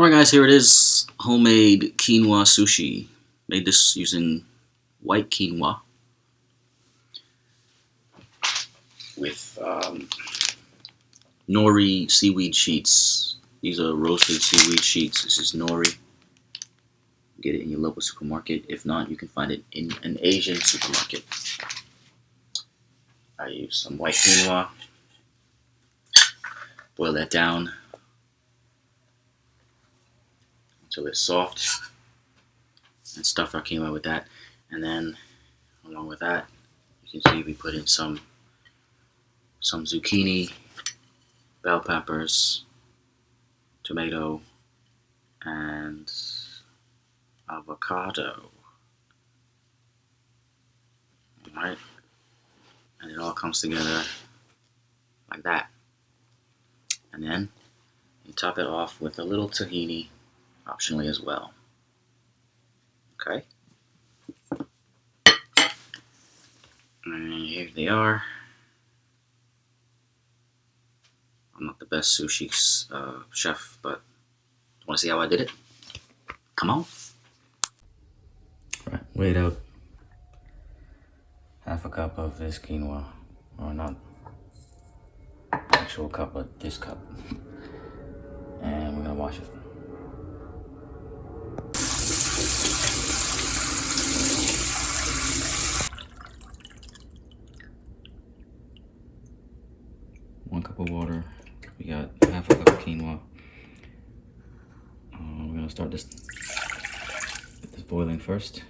Alright guys, here it is. Homemade quinoa sushi. Made this using white quinoa with nori seaweed sheets. These are roasted seaweed sheets. This is nori. Get it in your local supermarket. If not, you can find it in an Asian supermarket. I use some white quinoa. Boil that down until it's soft. And stuff our quinoa with that. And then, along with that, you can see we put in some zucchini, bell peppers, tomato, and avocado. Alright? And it all comes together like that. And then you top it off with a little tahini, optionally as well. Okay? And here they are. I'm not the best sushi chef, but want to see how I did it? Come on. Right, weighed out half a cup of this quinoa, or not actual cup, but this cup. And we're gonna wash it. One cup of water. We got half a cup of quinoa. We're gonna start this boiling first.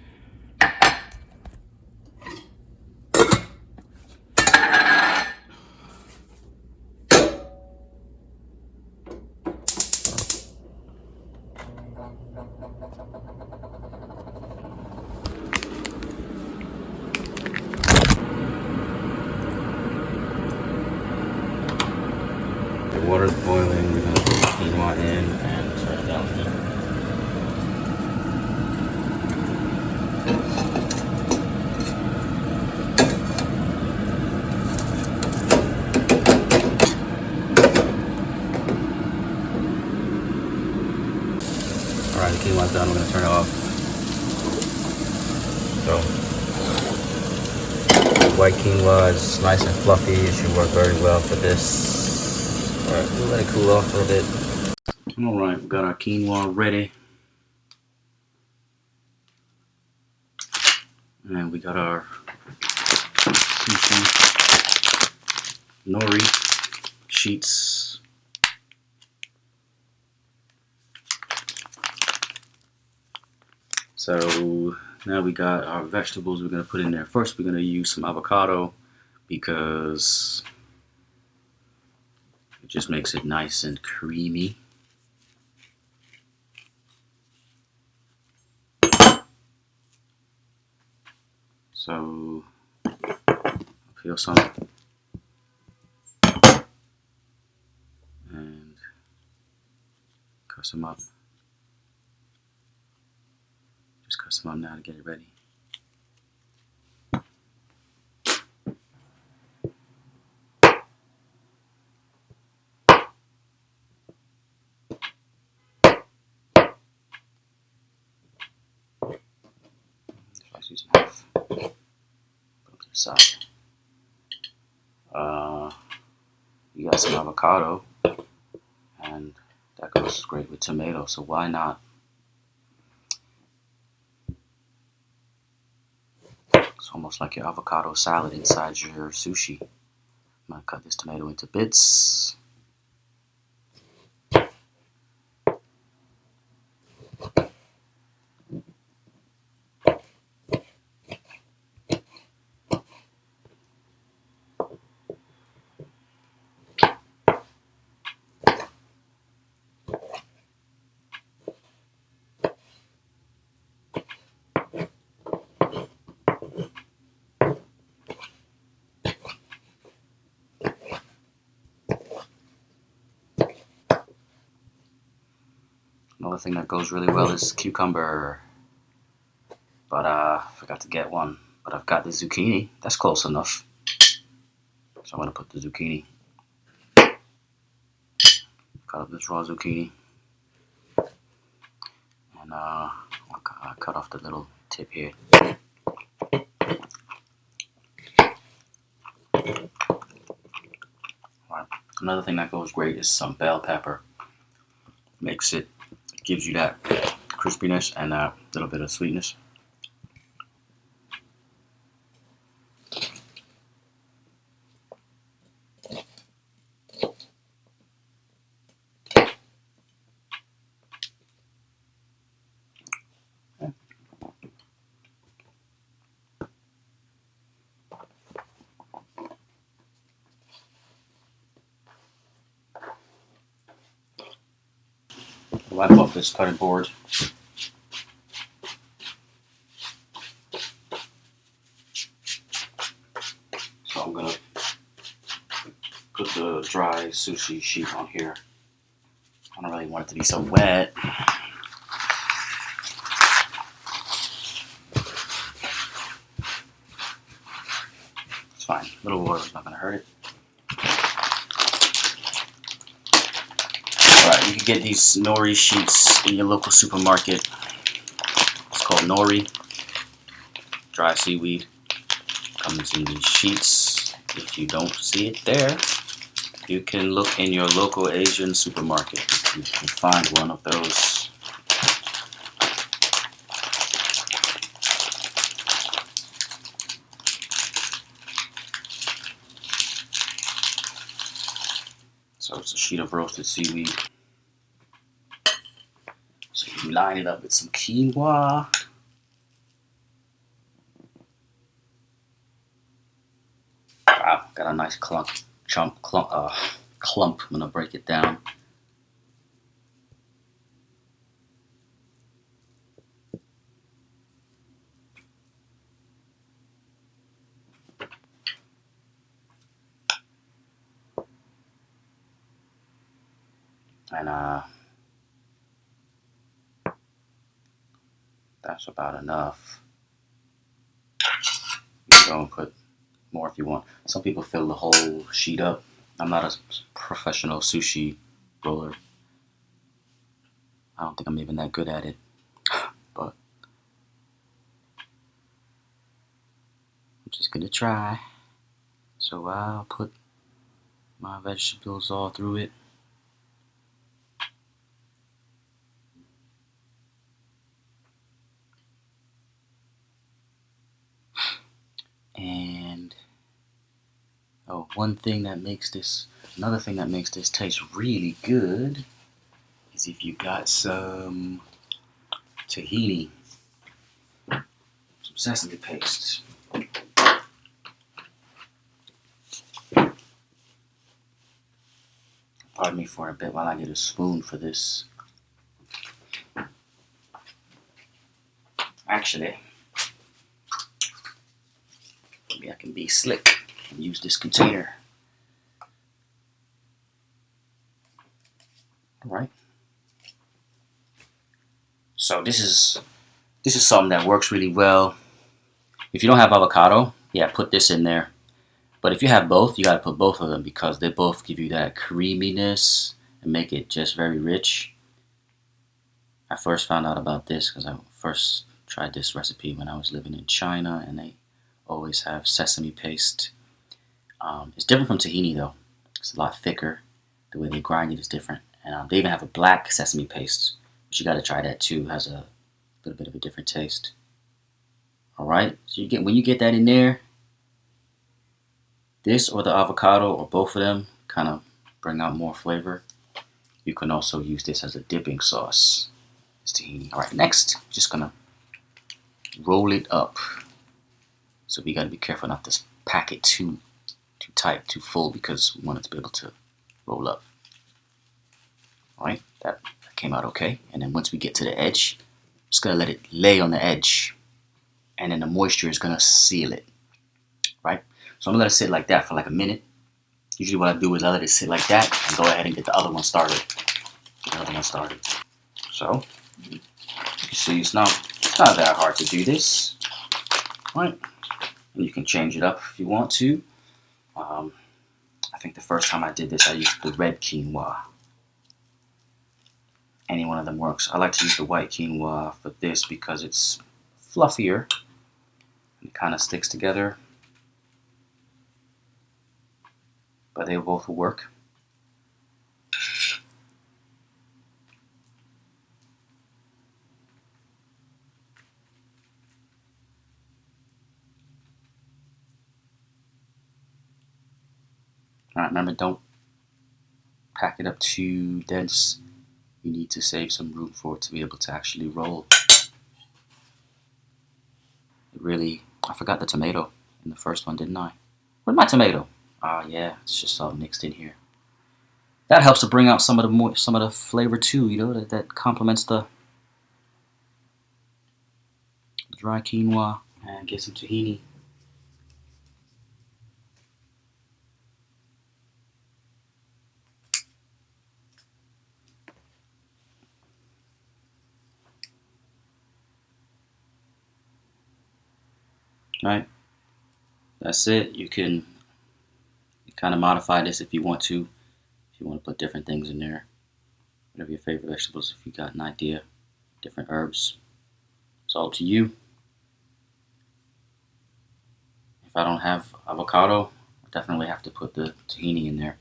The water's boiling, we're gonna put the quinoa in and turn down the heat. Alright, the quinoa's done, we're gonna turn it off. So, the white quinoa is nice and fluffy. It should work very well for this. Alright, we'll let it cool off for a bit. Alright, we've got our quinoa ready. And we got our sushi nori sheets. So now we got our vegetables we're going to put in there. First, we're going to use some avocado because it just makes it nice and creamy. So peel some and cut some up. Just cut some up now to get it ready. Just use half. Put them to the side. You got some avocado, and that goes great with tomato, so why not? It's almost like your avocado salad inside your sushi. I'm gonna cut this tomato into bits. Another thing that goes really well is cucumber, but I forgot to get one. But I've got the zucchini. That's close enough. So I'm gonna put the zucchini. Cut up this raw zucchini. cut off the little tip here. Alright. Another thing that goes great is some bell pepper. Gives you that crispiness and a little bit of sweetness. Wipe off this cutting board. So I'm gonna put the dry sushi sheet on here. I don't really want it to be so wet. It's fine. A little water is not gonna hurt it. Alright, you can get these Nori sheets in your local supermarket. It's called Nori. Dry seaweed. Comes in these sheets. If you don't see it there, you can look in your local Asian supermarket. You can find one of those. So it's a sheet of roasted seaweed. So you line it up with some quinoa. Wow, got a nice clump. I'm gonna break it down. And that's about enough. You can go and put more if you want. Some people fill the whole sheet up. I'm not a professional sushi roller. I don't think I'm even that good at it. But I'm just gonna try. So I'll put my vegetables all through it. And another thing that makes this taste really good is if you got some tahini, some sesame paste. Pardon me for a bit while I get a spoon for this. Actually, maybe I can be slick and use this container. Alright. So this is something that works really well. If you don't have avocado, yeah, put this in there. But if you have both, you gotta put both of them because they both give you that creaminess and make it just very rich. I first found out about this because I first tried this recipe when I was living in China, and they always have sesame paste. It's different from tahini though. It's a lot thicker. The way they grind it is different. And they even have a black sesame paste, but you gotta try that too. It has a little bit of a different taste. Alright, so when you get that in there, this or the avocado or both of them kind of bring out more flavor. You can also use this as a dipping sauce. It's tahini. Alright, next, just gonna roll it up. So we gotta be careful not to pack it too tight, too full, because we want it to be able to roll up. Alright, that came out okay. And then once we get to the edge, just gonna let it lay on the edge, and then the moisture is gonna seal it. Right? So I'm gonna let it sit like that for like a minute. Usually what I do is I let it sit like that and go ahead and get the other one started. So you see, it's not that hard to do this. Right? And you can change it up if you want to. I think the first time I did this, I used the red quinoa. Any one of them works. I like to use the white quinoa for this because it's fluffier and it kind of sticks together. But they both will work. Alright, remember, don't pack it up too dense. You need to save some room for it to be able to actually roll. I forgot the tomato in the first one, didn't I? Where's my tomato? Ah, yeah, it's just all mixed in here. That helps to bring out some of the flavor too, you know, that complements the dry quinoa. And get some tahini. Right, that's it. You can kind of modify this if you want to. If you want to put different things in there, whatever your favorite vegetables, if you got an idea, different herbs, it's all up to you. If I don't have avocado, I definitely have to put the tahini in there.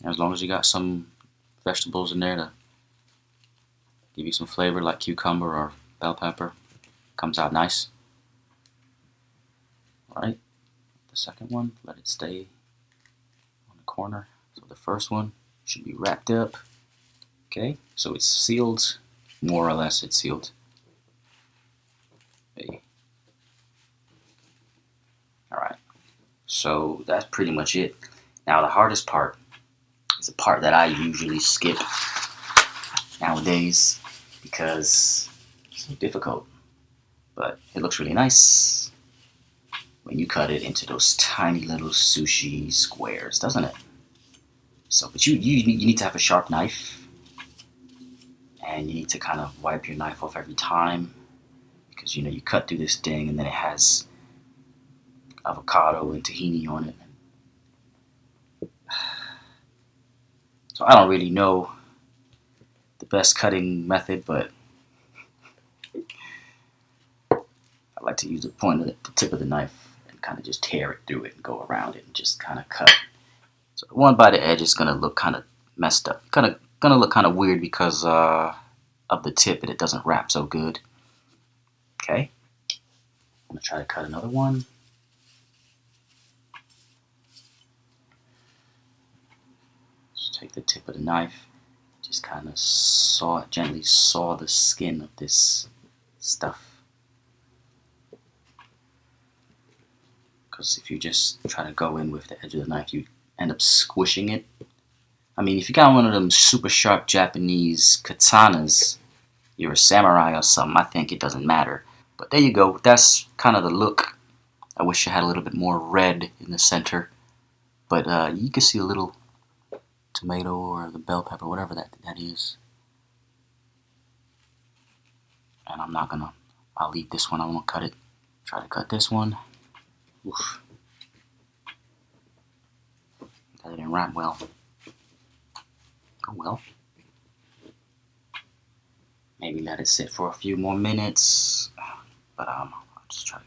As long as you got some vegetables in there to give you some flavor, like cucumber or bell pepper, comes out nice. All right, the second one, let it stay on the corner. So the first one should be wrapped up. Okay, so it's sealed, more or less it's sealed. Okay. All right, so that's pretty much it. Now the hardest part is the part that I usually skip nowadays because it's so difficult, but it looks really nice when you cut it into those tiny little sushi squares, doesn't it? So, but you need to have a sharp knife, and you need to kind of wipe your knife off every time because you cut through this thing, and then it has avocado and tahini on it. So I don't really know the best cutting method, but I like to use the point of the tip of the knife and kind of just tear it through it and go around it and just kind of cut. So the one by the edge is gonna look kind of messed up, gonna look kind of weird because of the tip, and it doesn't wrap so good. Okay, I'm gonna try to cut another one. Just take the tip of the knife, just kind of gently saw the skin of this stuff. Because if you just try to go in with the edge of the knife, you end up squishing it. I mean, if you got one of them super sharp Japanese katanas, you're a samurai or something, I think it doesn't matter. But there you go, that's kind of the look. I wish I had a little bit more red in the center. But you can see a little tomato or the bell pepper, whatever that is. And I'll leave this one, I won't cut it. Try to cut this one. Oof. That didn't wrap well. Oh well. Maybe let it sit for a few more minutes. But I'll just try.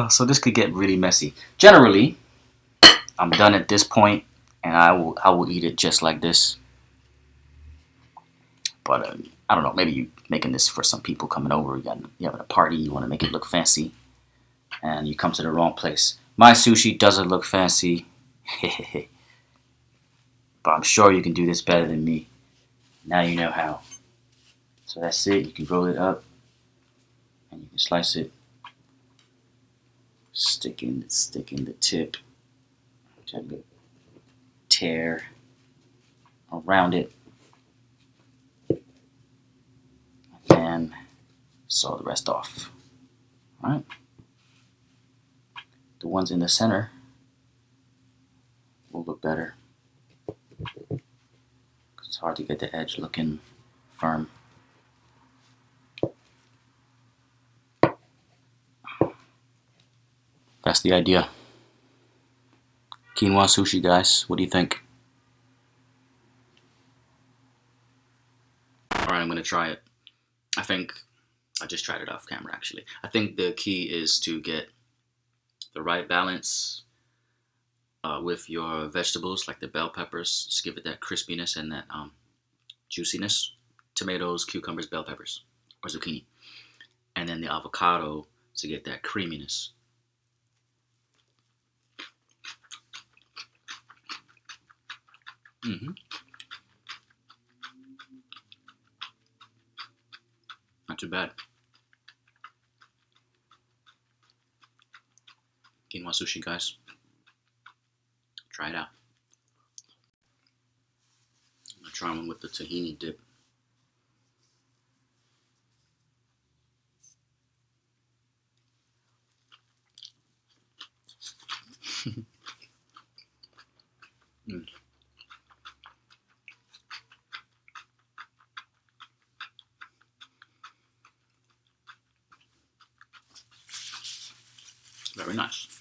So this could get really messy. Generally, I'm done at this point, and I will eat it just like this. But I don't know. Maybe you're making this for some people coming over. You having a party. You want to make it look fancy, and you come to the wrong place. My sushi doesn't look fancy, but I'm sure you can do this better than me. Now you know how. So that's it. You can roll it up, and you can slice it. Stick in the tip. Gently tear around it, and saw the rest off. All right. The ones in the center will look better because it's hard to get the edge looking firm. That's the idea. Quinoa sushi, guys. What do you think? Alright, I'm gonna try it. I think I just tried it off camera actually. I think the key is to get the right balance with your vegetables, like the bell peppers. Just give it that crispiness and that juiciness. Tomatoes, cucumbers, bell peppers, or zucchini. And then the avocado to get that creaminess. Mm-hmm. Not too bad. Quinoa sushi, guys. Try it out. I'm gonna try one with the tahini dip. Mm. Very nice.